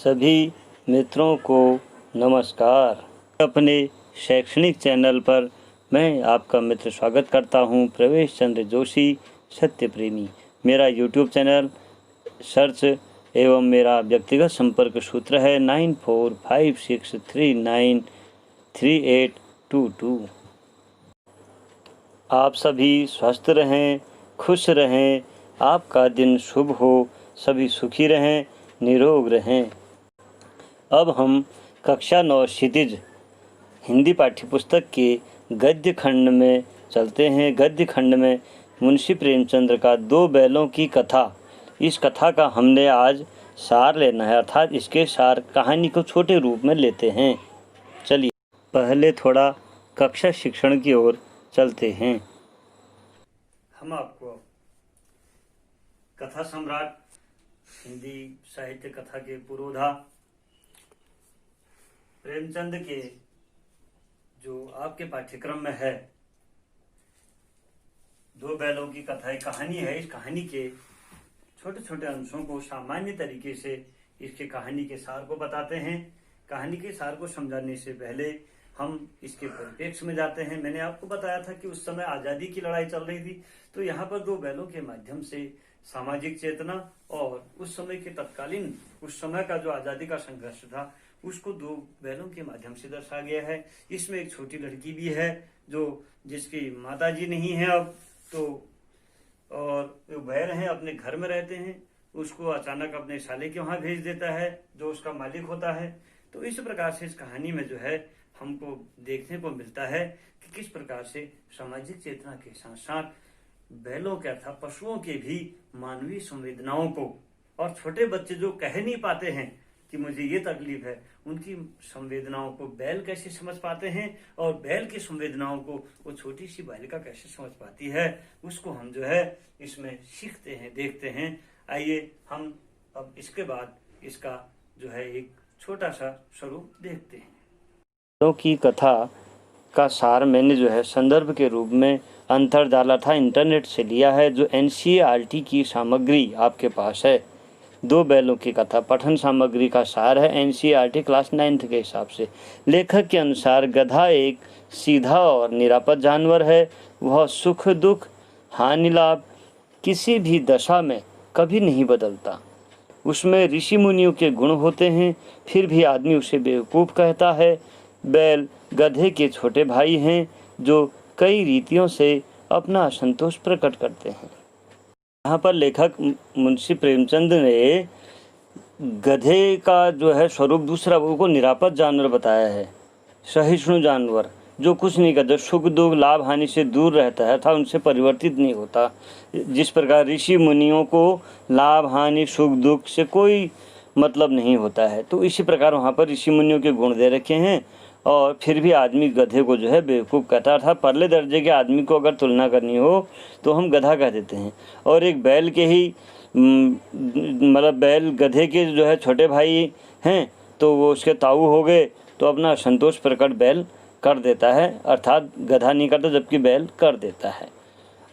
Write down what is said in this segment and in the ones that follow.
सभी मित्रों को नमस्कार। अपने शैक्षणिक चैनल पर मैं आपका मित्र स्वागत करता हूं, प्रवेश चंद्र जोशी सत्य प्रेमी। मेरा यूट्यूब चैनल सर्च एवं मेरा व्यक्तिगत संपर्क सूत्र है 9456393822। आप सभी स्वस्थ रहें, खुश रहें, आपका दिन शुभ हो, सभी सुखी रहें, निरोग रहें। अब हम कक्षा 9 क्षितिज हिंदी पाठ्यपुस्तक के गद्य खंड में चलते हैं। गद्य खंड में मुंशी प्रेमचंद का दो बैलों की कथा, इस कथा का हमने आज सार लेना है, अर्थात इसके सार कहानी को छोटे रूप में लेते हैं। चलिए पहले थोड़ा कक्षा शिक्षण की ओर चलते हैं। हम आपको कथा सम्राट हिंदी साहित्य कथा के पुरोधा प्रेमचंद के जो आपके पाठ्यक्रम में है दो बैलों की कथा एक कहानी है। इस कहानी के छोटे छोटे अंशों को सामान्य तरीके से इसके कहानी के सार को बताते हैं। कहानी के सार को समझाने से पहले हम इसके परिप्रेक्ष्य में जाते हैं। मैंने आपको बताया था कि उस समय आज़ादी की लड़ाई चल रही थी, तो यहाँ पर दो बैलों के माध्यम से सामाजिक चेतना और उस समय के तत्कालीन उस समय का जो आज़ादी का संघर्ष था उसको दो बैलों के माध्यम से दर्शाया गया है। इसमें एक छोटी लड़की भी है जो जिसकी माताजी नहीं है अब, तो और जो बैल हैं अपने घर में रहते हैं, उसको अचानक अपने साले के वहां भेज देता है जो उसका मालिक होता है। तो इस प्रकार से इस कहानी में जो है हमको देखने को मिलता है कि किस प्रकार से सामाजिक चेतना के साथ साथ बैलों के अर्थात पशुओं के भी मानवीय संवेदनाओं को, और छोटे बच्चे जो कह नहीं पाते हैं कि मुझे ये तकलीफ है, उनकी संवेदनाओं को बैल कैसे समझ पाते हैं और बैल की संवेदनाओं को वो छोटी सी बालिका कैसे समझ पाती है, उसको हम जो है इसमें सीखते हैं, देखते हैं। आइए हम अब इसके बाद इसका जो है एक छोटा सा स्वरूप देखते हैं। तो की कथा का सार मैंने जो है संदर्भ के रूप में अंतर्जाला था इंटरनेट से लिया है, जो NCERT की सामग्री आपके पास है। दो बैलों की कथा पठन सामग्री का सार है NCERT क्लास 9th के हिसाब से। लेखक के अनुसार गधा एक सीधा और निरापद जानवर है। वह सुख दुख हानि लाभ किसी भी दशा में कभी नहीं बदलता। उसमें ऋषि मुनियों के गुण होते हैं, फिर भी आदमी उसे बेवकूफ़ कहता है। बैल गधे के छोटे भाई हैं जो कई रीतियों से अपना असंतोष प्रकट करते हैं। यहाँ पर लेखक मुंशी प्रेमचंद ने गधे का जो है स्वरूप दूसरा को निरापद जानवर बताया है, सहिष्णु जानवर जो कुछ नहीं करता, सुख दुख लाभ हानि से दूर रहता है था, उनसे परिवर्तित नहीं होता। जिस प्रकार ऋषि मुनियों को लाभ हानि सुख दुख से कोई मतलब नहीं होता है, तो इसी प्रकार वहाँ पर ऋषि मुनियों के गुण दे रखे हैं। और फिर भी आदमी गधे को जो है बेवकूफ़ कहता था। परले दर्जे के आदमी को अगर तुलना करनी हो तो हम गधा कह देते हैं, और एक बैल के ही मतलब बैल गधे के जो है छोटे भाई हैं तो वो उसके ताऊ हो गए, तो अपना असंतोष प्रकट बैल कर देता है, अर्थात गधा नहीं करता जबकि बैल कर देता है।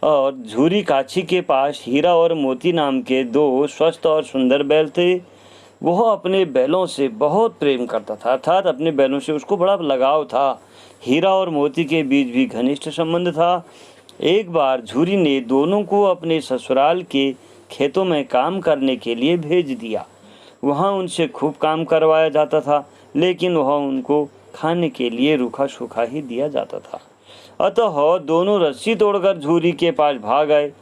और झूरी काछी के पास हीरा और मोती नाम के दो स्वस्थ और सुंदर बैल थे। वह अपने बैलों से बहुत प्रेम करता था, अर्थात अपने बैलों से उसको बड़ा लगाव था। हीरा और मोती के बीच भी घनिष्ठ संबंध था। एक बार झूरी ने दोनों को अपने ससुराल के खेतों में काम करने के लिए भेज दिया। वहाँ उनसे खूब काम करवाया जाता था, लेकिन वह उनको खाने के लिए रूखा सूखा ही दिया जाता था। अतः दोनों रस्सी तोड़कर झूरी के पास भाग आए।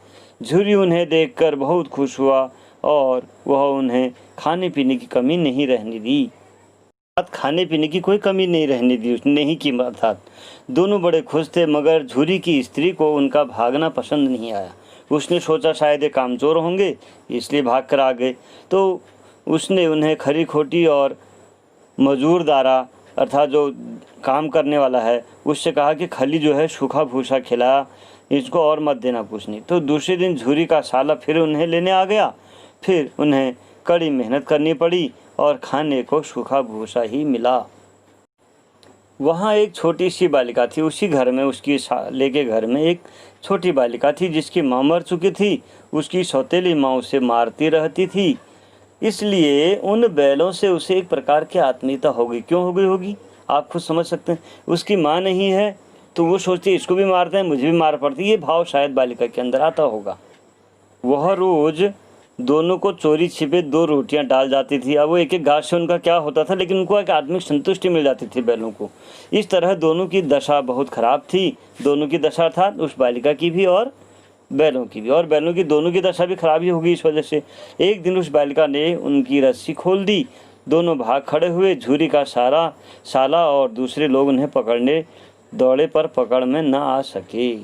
झूरी उन्हें देखकर बहुत खुश हुआ और वह उन्हें खाने पीने की कमी नहीं रहने दी। खाने पीने की कोई कमी नहीं रहने दी उसने ही की, अर्थात दोनों बड़े खुश थे। मगर झूरी की स्त्री को उनका भागना पसंद नहीं आया। उसने सोचा शायद ये कामचोर होंगे इसलिए भाग कर आ गए, तो उसने उन्हें खरी खोटी और मजूरदारा अर्थात जो काम करने वाला है उससे कहा कि खली जो है सूखा भूसा खिला, इसको और मत देना कुछ नहीं। तो दूसरे दिन झूरी का साला फिर उन्हें लेने आ गया। फिर उन्हें कड़ी मेहनत करनी पड़ी और खाने को सूखा भूसा ही मिला। वहाँ एक छोटी सी बालिका थी। उसी घर में उसकी साले के घर में एक छोटी बालिका थी जिसकी माँ मर चुकी थी। उसकी सौतेली माँ उसे मारती रहती थी। इसलिए उन बैलों से उसे एक प्रकार की आत्मीयता हो गई। क्यों हो गई होगी आप खुद समझ सकते हैं। उसकी माँ नहीं है तो वो सोचती इसको भी मारते हैं, मुझे भी मार पड़ती। ये भाव शायद बालिका के अंदर आता होगा। वह रोज दोनों को चोरी छिपे 2 रोटियां डाल जाती थी। अब वो एक एक घास से उनका क्या होता था, लेकिन उनको एक आत्मिक संतुष्टि मिल जाती थी बैलों को। इस तरह दोनों की दशा बहुत खराब थी। दोनों की दशा अर्थात उस बालिका की भी और बैलों की भी, और बैलों की दोनों की दशा भी खराब ही होगी इस वजह से। एक दिन उस बालिका ने उनकी रस्सी खोल दी। दोनों भाग खड़े हुए। झूरी का साला और दूसरे लोग उन्हें पकड़ने दौड़े पर पकड़ में न आ सके।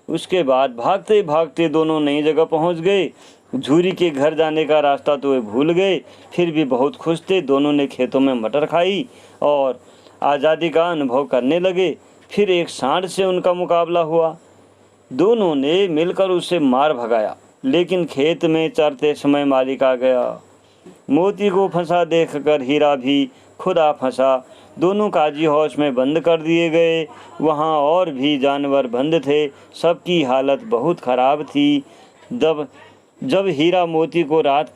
उसके बाद भागते भागते दोनों नई जगह पहुंच गए। झूरी के घर जाने का रास्ता तो वे भूल गए, फिर भी बहुत खुश थे। दोनों ने खेतों में मटर खाई और आज़ादी का अनुभव करने लगे। फिर एक सांड से उनका मुकाबला हुआ। दोनों ने मिलकर उसे मार भगाया, लेकिन खेत में चरते समय मालिक आ गया। मोती को फंसा देखकर हीरा भी खुद आ फंसा। दोनों काजी हौश में बंद कर दिए गए। वहाँ और भी जानवर बंद थे। सबकी हालत बहुत खराब थी। जब हीरा मोती को रात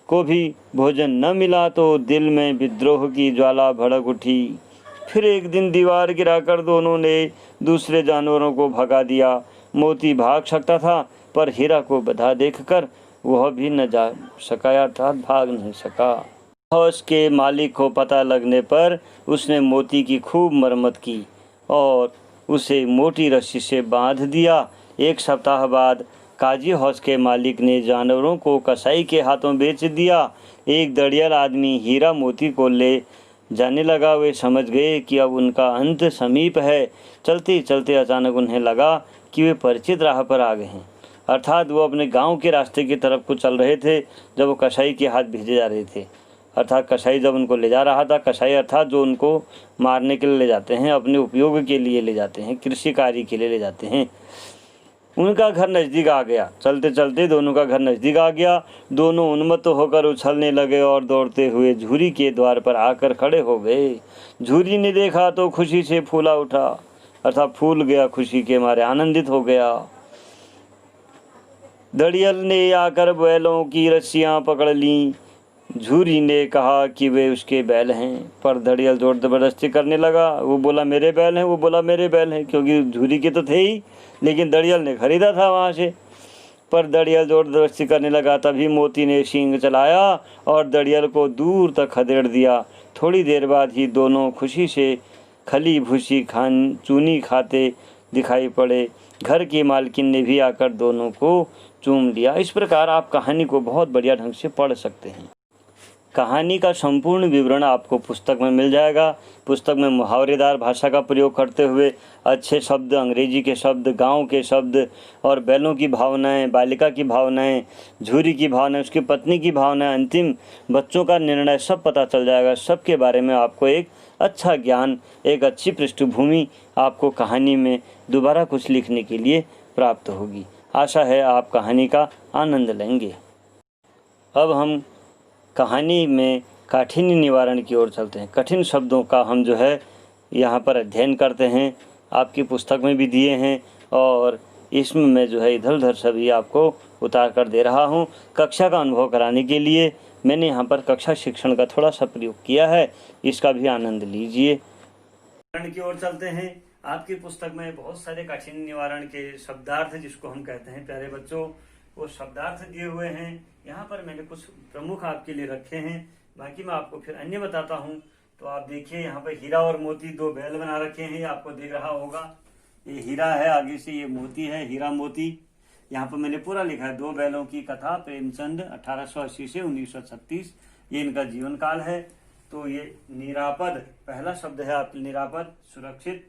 को भी भोजन न मिला तो दिल में विद्रोह की ज्वाला भड़क उठी। फिर एक दिन दीवार गिराकर दोनों ने दूसरे जानवरों को भगा दिया। मोती भाग सकता था, पर हीरा को बधा देखकर वह भी न जा सका, अर्थात भाग नहीं सका। हौस के मालिक को पता लगने पर उसने मोती की खूब मरम्मत की और उसे मोटी रस्सी से बांध दिया। 1 सप्ताह बाद काजी हौस के मालिक ने जानवरों को कसाई के हाथों बेच दिया। एक दड़ियल आदमी हीरा मोती को ले जाने लगा। वे समझ गए कि अब उनका अंत समीप है। चलते चलते अचानक उन्हें लगा कि वे परिचित राह पर आ गए हैं, अर्थात वो अपने गांव के रास्ते की तरफ को चल रहे थे जब वो कसाई के हाथ भेजे जा रहे थे। अर्थात कसाई जब उनको ले जा रहा था, कसाई अर्थात जो उनको मारने के लिए ले जाते हैं, अपने उपयोग के लिए ले जाते हैं, कृषि कार्य के लिए ले जाते हैं, उनका घर नज़दीक आ गया। चलते चलते दोनों का घर नज़दीक आ गया। दोनों उन्मत्त होकर उछलने लगे और दौड़ते हुए झूरी के द्वार पर आकर खड़े हो गए। झूरी ने देखा तो खुशी से फूला उठा, अर्थात फूल गया, खुशी के मारे आनंदित हो गया। दड़ियल ने आकर बैलों की रस्सियां पकड़ लीं। झूरी ने कहा कि वे उसके बैल हैं, पर दड़ियल जोर जबरदस्ती करने लगा। वो बोला मेरे बैल हैं, वो बोला मेरे बैल हैं, क्योंकि झूरी के तो थे ही, लेकिन दड़ियल ने खरीदा था वहाँ से। पर दड़ियल जोर जबरदस्ती करने लगा। तभी मोती ने सींग चलाया और दड़ियल को दूर तक खदेड़ दिया। थोड़ी देर बाद ही दोनों खुशी से खली भूसी चूनी खाते दिखाई पड़े। घर की मालकिन ने भी आकर दोनों को चूम लिया। इस प्रकार आप कहानी को बहुत बढ़िया ढंग से पढ़ सकते हैं। कहानी का संपूर्ण विवरण आपको पुस्तक में मिल जाएगा। पुस्तक में मुहावरेदार भाषा का प्रयोग करते हुए अच्छे शब्द, अंग्रेजी के शब्द, गांव के शब्द और बैलों की भावनाएं, बालिका की भावनाएं, झूरी की भावनाएं, उसकी पत्नी की भावनाएं, अंतिम बच्चों का निर्णय सब पता चल जाएगा। सबके बारे में आपको एक अच्छा ज्ञान, एक अच्छी पृष्ठभूमि आपको कहानी में दोबारा कुछ लिखने के लिए प्राप्त होगी। आशा है आप कहानी का आनंद लेंगे। अब हम कहानी में काठिन्य निवारण की ओर चलते हैं। कठिन शब्दों का हम जो है यहाँ पर अध्ययन करते हैं। आपकी पुस्तक में भी दिए हैं और इसमें मैं जो है इधर उधर सभी आपको उतार कर दे रहा हूँ। कक्षा का अनुभव कराने के लिए मैंने यहाँ पर कक्षा शिक्षण का थोड़ा सा प्रयोग किया है, इसका भी आनंद लीजिए। की ओर चलते हैं। आपकी पुस्तक में बहुत सारे काठिन्य निवारण के शब्दार्थ, जिसको हम कहते हैं प्यारे बच्चों, वो शब्दार्थ दिए हुए हैं। यहाँ पर मैंने कुछ प्रमुख आपके लिए रखे हैं, बाकी मैं आपको फिर अन्य बताता हूँ। तो आप देखिए यहाँ पर हीरा और मोती 2 बैल बना रखे हैं, आपको दिख रहा होगा। ये हीरा है, आगे से ये मोती है, हीरा मोती। यहाँ पर मैंने पूरा लिखा है 2 बैलों की कथा, प्रेमचंद 1880 से 1936, ये इनका जीवन काल है। तो ये निरापद, पहला शब्द है आपके निरापद, सुरक्षित,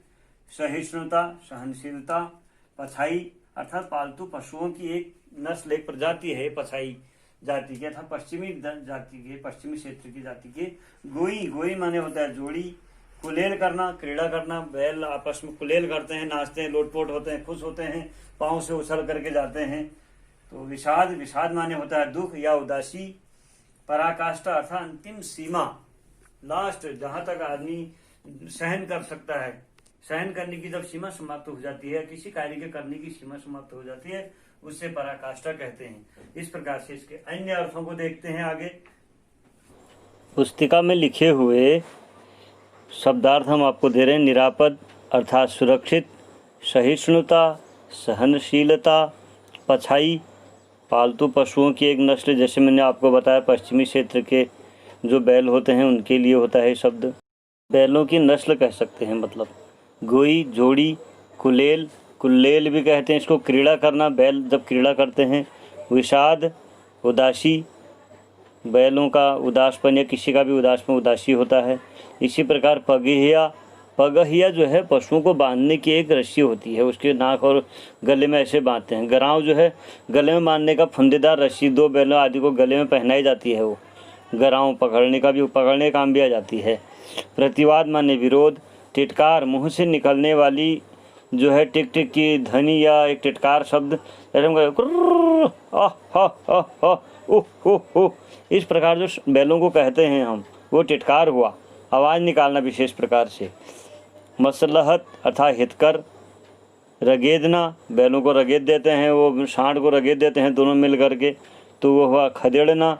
सहिष्णुता, सहनशीलता, पछाई अर्थात पालतू पशुओं की एक नस्ल, एक प्रजाति है पछाई जाति के, अर्थात पश्चिमी जाति के, पश्चिमी क्षेत्र की जाति के। गोई, गोई माने होता है जोड़ी। कुलेल करना, क्रीड़ा करना, बैल आपस में कुलेल करते हैं, नाचते हैं, लोटपोट होते हैं, खुश होते हैं, पांव से उछल करके जाते हैं। तो विषाद, विषाद माने होता है दुख या उदासी। पराकाष्ठा अर्थात अंतिम सीमा, लास्ट, जहां तक आदमी सहन कर सकता है। सहन करने की जब सीमा समाप्त हो जाती है, किसी कार्य के करने की सीमा समाप्त हो जाती है, उससे पराकाष्ठा कहते हैं। इस प्रकार से इसके अन्य अर्थों को देखते हैं आगे। पुस्तिका में लिखे हुए शब्दार्थ हम आपको दे रहे हैं। निरापद अर्थात सुरक्षित, सहिष्णुता, सहनशीलता, पछाई, पालतू पशुओं की एक नस्ल, जैसे मैंने आपको बताया पश्चिमी क्षेत्र के जो बैल होते हैं उनके लिए होता है शब्द। बैलों की नस्ल कह सकते हैं, मतलब गोई, जोड़ी, कुलेल, कुल्लेल भी कहते हैं इसको। क्रीड़ा करना, बैल जब क्रीड़ा करते हैं। विषाद, उदासी, बैलों का उदासपन या किसी का भी उदासपन उदासी होता है। इसी प्रकार पगहिया, पगहिया जो है पशुओं को बांधने की एक रस्सी होती है, उसके नाक और गले में ऐसे बांधते हैं। गराव जो है गले में बांधने का फंदेदार रस्सी, दो बैलों आदि को गले में पहनाई जाती है। वो गराव पकड़ने का काम भी आ जाती है। प्रतिवाद माने विरोध। टिटकार, मुँह से निकलने वाली जो है टिक टिक की ध्वनि या एक टिटकार शब्द, इस प्रकार जो बैलों को कहते हैं हम, वो टिटकार हुआ, आवाज़ निकालना विशेष प्रकार से। मसलहत अर्थात हितकर। रगेदना, बैलों को रगेद देते हैं, वो सांड को रगेद देते हैं दोनों मिल करके, तो वो हुआ खदेड़ना।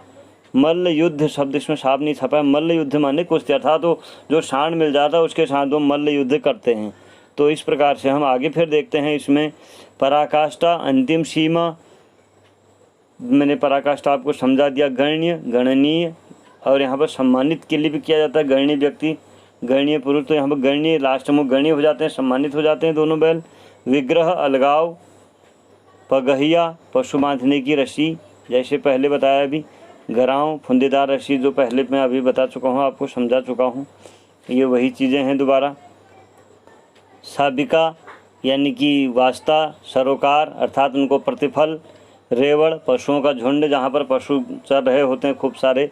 मल्ल युद्ध शब्द इसमें साफ नहीं छपा है। मल्ल युद्ध माने कुश्ती, अर्थात तो जो सांड मिल जाता है उसके साथ वो मल्ल युद्ध करते हैं। तो इस प्रकार से हम आगे फिर देखते हैं इसमें पराकाष्ठा, अंतिम सीमा। मैंने पराकाष्ठा आपको समझा दिया। गण्य, गणनीय, और यहाँ पर सम्मानित के लिए भी किया जाता है। गणनीय व्यक्ति, गणनीय पुरुष, तो यहाँ पर गणनीय लास्ट में गणनीय हो जाते हैं, सम्मानित हो जाते हैं दोनों बैल। विग्रह, अलगाव। पगहिया, पशु बांधने की रस्सी, जैसे पहले बताया अभी। गराव, फुंदेदार रस्सी, जो पहले मैं अभी बता चुका हूँ, आपको समझा चुका हूँ, ये वही चीज़ें हैं दोबारा। साबिका यानी कि वास्ता, सरोकार अर्थात उनको प्रतिफल। रेवड़, पशुओं का झुंड, जहाँ पर पशु चर रहे होते हैं खूब सारे।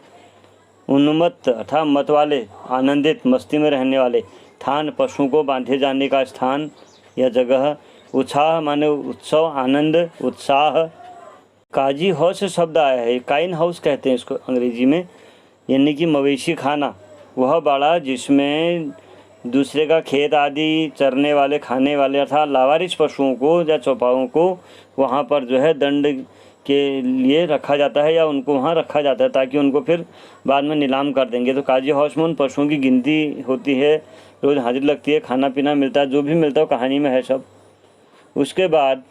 उन्मत्त अर्थात मत वाले, आनंदित, मस्ती में रहने वाले। थान, पशुओं को बांधे जाने का स्थान या जगह। उत्साह माने उत्सव, आनंद, उत्साह। काजी हाउस शब्द आया है, काइन हाउस कहते हैं इसको अंग्रेजी में, यानी कि मवेशी खाना। वह बाड़ा जिसमें दूसरे का खेत आदि चरने वाले, खाने वाले अर्थात लावारिस पशुओं को या चौपाओं को वहाँ पर जो है दंड के लिए रखा जाता है, या उनको वहाँ रखा जाता है ताकि उनको फिर बाद में नीलाम कर देंगे। तो काजी हाउस में उन पशुओं की गिनती होती है, रोज़ हाजिरी लगती है, खाना पीना मिलता है, जो भी मिलता है कहानी में है सब। उसके बाद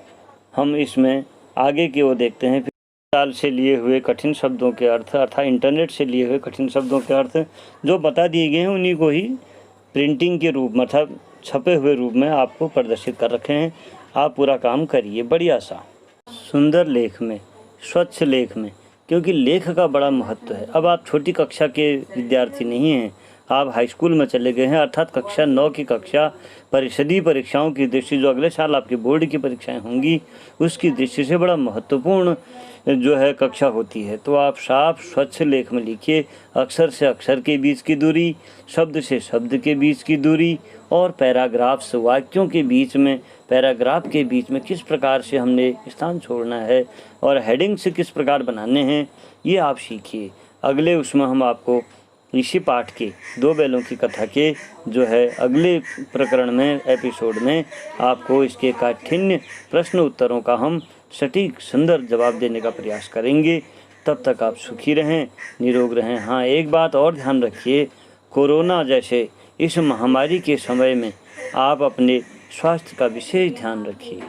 हम इसमें आगे की ओर देखते हैं। साल से लिए हुए कठिन शब्दों के अर्थ अर्थात इंटरनेट से लिए हुए कठिन शब्दों के अर्थ जो बता दिए गए हैं, उन्हीं को ही प्रिंटिंग के रूप में अर्थात छपे हुए रूप में आपको प्रदर्शित कर रखे हैं। आप पूरा काम करिए बढ़िया सा, सुंदर लेख में, स्वच्छ लेख में, क्योंकि लेख का बड़ा महत्व है। अब आप छोटी कक्षा के विद्यार्थी नहीं हैं, आप हाई स्कूल में चले गए हैं, अर्थात कक्षा 9 की कक्षा परिषदीय परीक्षाओं की दृष्टि, जो अगले साल आपकी बोर्ड की परीक्षाएं होंगी, उसकी दृष्टि से बड़ा महत्वपूर्ण जो है कक्षा होती है। तो आप साफ स्वच्छ लेख में लिखिए, अक्षर से अक्षर के बीच की दूरी, शब्द से शब्द के बीच की दूरी, और पैराग्राफ से वाक्यों के बीच में, पैराग्राफ के बीच में किस प्रकार से हमने स्थान छोड़ना है और हेडिंग से किस प्रकार बनाने हैं, ये आप सीखिए। अगले उसमें हम आपको इसी पाठ के 2 बैलों की कथा के जो है अगले प्रकरण में, एपिसोड में, आपको इसके काठिन्य प्रश्न उत्तरों का हम सटीक सुंदर जवाब देने का प्रयास करेंगे। तब तक आप सुखी रहें, निरोग रहें। हाँ, एक बात और ध्यान रखिए, कोरोना जैसे इस महामारी के समय में आप अपने स्वास्थ्य का विशेष ध्यान रखिए।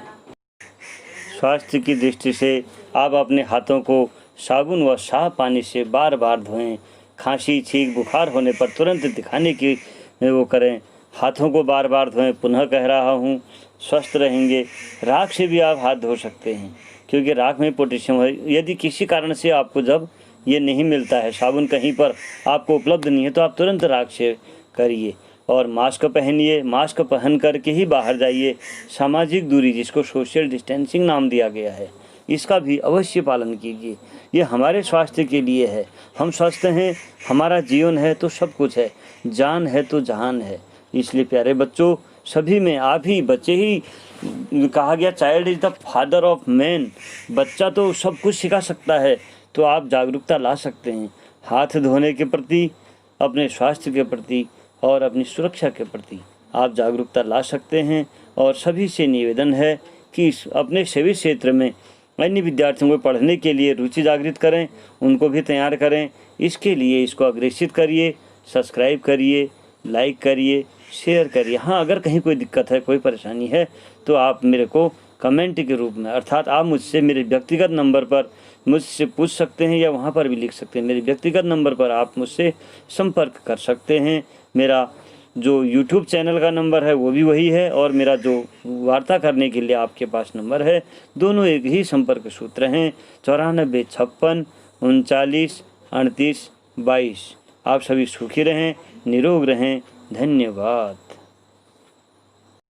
स्वास्थ्य की दृष्टि से आप अपने हाथों को साबुन व साफ पानी से बार बार धोएं। खांसी, छींक, बुखार होने पर तुरंत दिखाने की वो करें। हाथों को बार बार धोएं। पुनः कह रहा हूँ, स्वस्थ रहेंगे। राख से भी आप हाथ धो सकते हैं, क्योंकि राख में पोटेशियम है। यदि किसी कारण से आपको जब ये नहीं मिलता है, साबुन कहीं पर आपको उपलब्ध नहीं है, तो आप तुरंत राख से करिए। और मास्क पहनिए, मास्क पहन करके ही बाहर जाइए। सामाजिक दूरी, जिसको सोशल डिस्टेंसिंग नाम दिया गया है, इसका भी अवश्य पालन कीजिए। ये हमारे स्वास्थ्य के लिए है। हम स्वस्थ हैं, हमारा जीवन है तो सब कुछ है, जान है तो जहान है। इसलिए प्यारे बच्चों, सभी में आप ही बच्चे ही कहा गया, child is the father of man. बच्चा तो सब कुछ सिखा सकता है, तो आप जागरूकता ला सकते हैं हाथ धोने के प्रति, अपने स्वास्थ्य के प्रति और अपनी सुरक्षा के प्रति आप जागरूकता ला सकते हैं। और सभी से निवेदन है कि अपने सभी क्षेत्र में अन्य विद्यार्थियों को पढ़ने के लिए रुचि जागृत करें, उनको भी तैयार करें। इसके लिए इसको अग्रेसित करिए, सब्सक्राइब करिए, लाइक करिए, शेयर करिए। हाँ, अगर कहीं कोई दिक्कत है, कोई परेशानी है तो आप मेरे को कमेंट के रूप में, अर्थात आप मुझसे मेरे व्यक्तिगत नंबर पर मुझसे पूछ सकते हैं या वहाँ पर भी लिख सकते हैं। मेरे व्यक्तिगत नंबर पर आप मुझसे संपर्क कर सकते हैं। मेरा जो YouTube चैनल का नंबर है वो भी वही है, और मेरा जो वार्ता करने के लिए आपके पास नंबर है, दोनों एक ही संपर्क सूत्र हैं, 94 56 39 38 22। आप सभी सुखी रहें, निरोग रहें। धन्यवाद।